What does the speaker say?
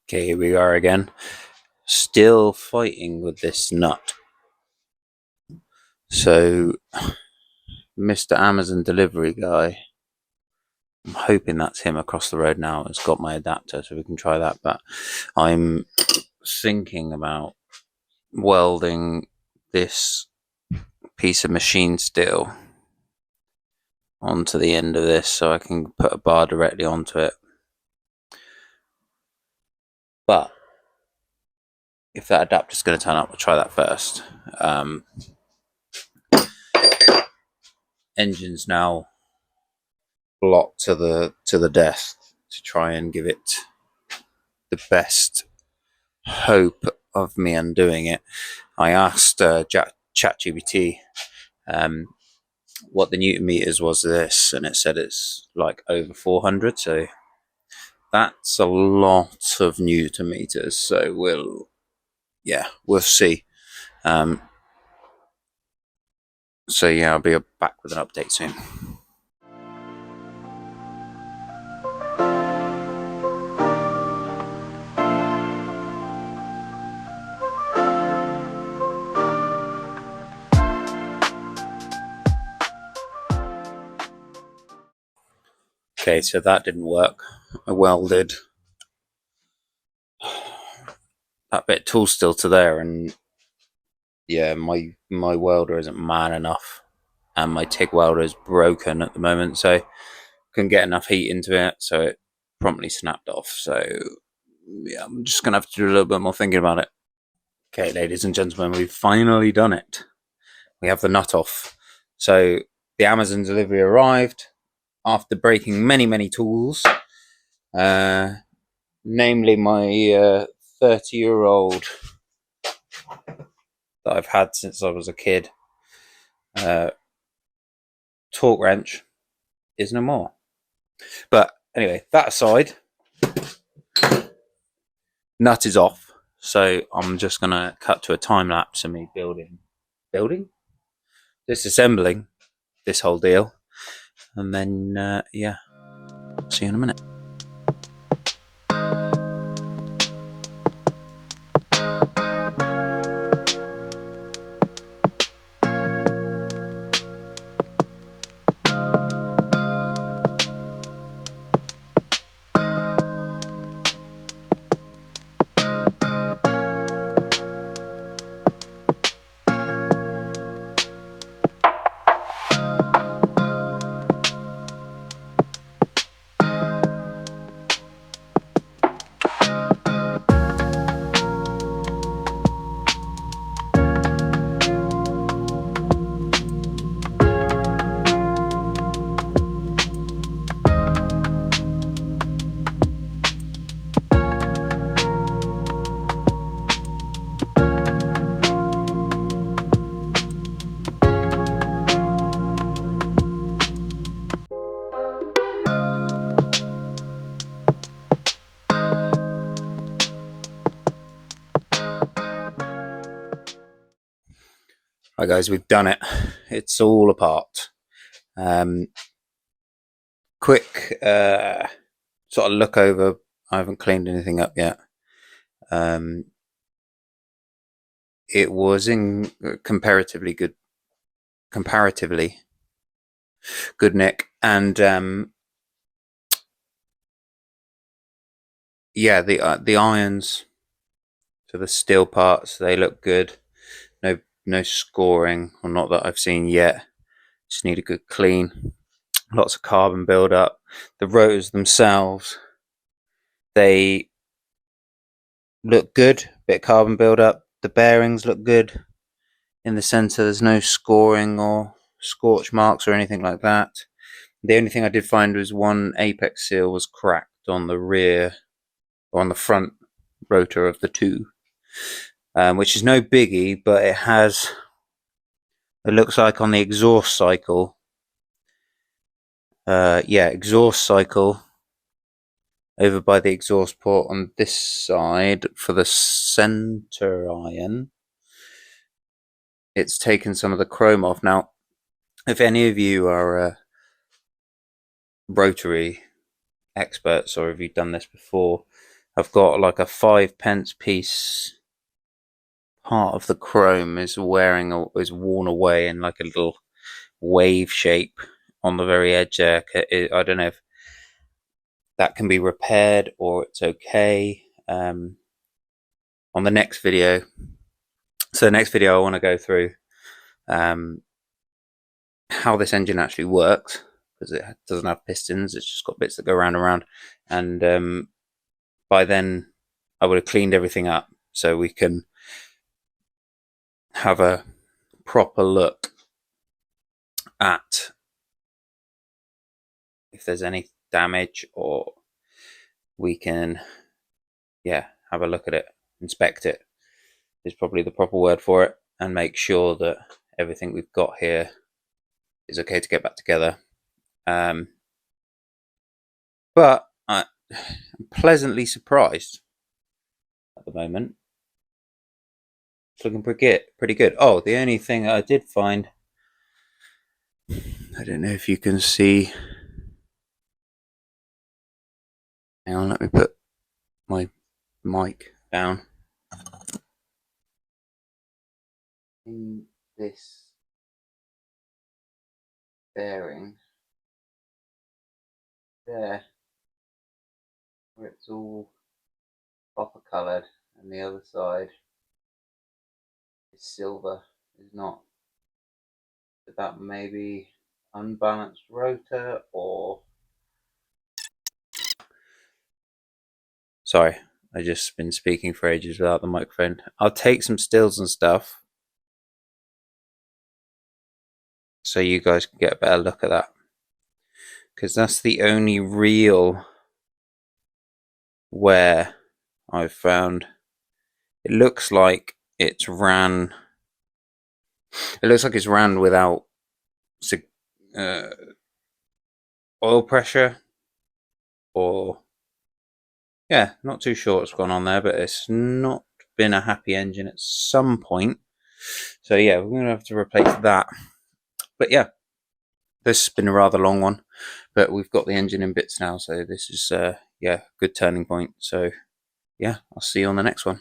Okay, here we are again. Still fighting with this nut. So, Mr. Amazon delivery guy, I'm hoping that's him across the road now. It's got my adapter, so we can try that. But I'm thinking about welding this piece of machine steel onto the end of this so I can put a bar directly onto it. But if that adapter's going to turn up, we'll try that first. Engine's now blocked to the death to try and give it the best hope of me undoing it. I asked ChatGPT what the Newton meters was this, and it said it's like over 400. So that's a lot of Newton meters. So we'll see. So yeah, I'll be back with an update soon. Okay, so that didn't work. I welded that bit tool still to there, and yeah, my welder isn't man enough, and my TIG welder is broken at the moment, so couldn't get enough heat into it, so it promptly snapped off. So yeah, I'm just gonna have to do a little bit more thinking about it. Okay, ladies and gentlemen, we've finally done it. We have the nut off. So the Amazon delivery arrived after breaking many tools, namely my 30-year-old that I've had since I was a kid. Torque wrench is no more. But anyway, that aside, nut is off. So I'm just gonna cut to a time lapse of me building, disassembling this whole deal, and then yeah, see you in a minute. Right, guys, we've done it. It's all apart. Quick sort of look over. I haven't cleaned anything up yet. It was in comparatively good nick, and yeah, the irons for the steel parts, they look good. No scoring, or not that I've seen yet. Just need a good clean. Lots of carbon build up. The rotors themselves, they look good. Bit of carbon build up. The bearings look good. In the center, there's no scoring or scorch marks or anything like that. The only thing I did find was one apex seal was cracked on the rear, or on the front rotor of the two, which is no biggie, but it looks like on the exhaust cycle, exhaust cycle over by the exhaust port on this side for the center iron, it's taken some of the chrome off. Now, if any of you are rotary experts, or if you've done this before, I've got like a 5p piece. Part of the chrome is worn away in like a little wave shape on the very edge there. I don't know if that can be repaired or it's okay. On the next video, so the next video I want to go through how this engine actually works, because it doesn't have pistons, it's just got bits that go round and round, and by then I would have cleaned everything up so we can have a proper look at if there's any damage, or we can have a look at it, inspect it is probably the proper word for it, and make sure that everything we've got here is okay to get back together. But I'm pleasantly surprised at the moment. It's looking pretty good. Oh, the only thing I did find, I don't know if you can see. Hang on, let me put my mic down. In this bearing there, where it's all copper coloured and the other side is silver, is not. But that may be unbalanced rotor, or sorry, I just been speaking for ages without the microphone. I'll take some stills and stuff so you guys can get a better look at that, because that's the only real wear I've found. It looks like it's ran. It looks like it's ran without oil pressure, or not too sure what's gone on there, but it's not been a happy engine at some point. So we're going to have to replace that. But this has been a rather long one, but we've got the engine in bits now, so this is good turning point. So I'll see you on the next one.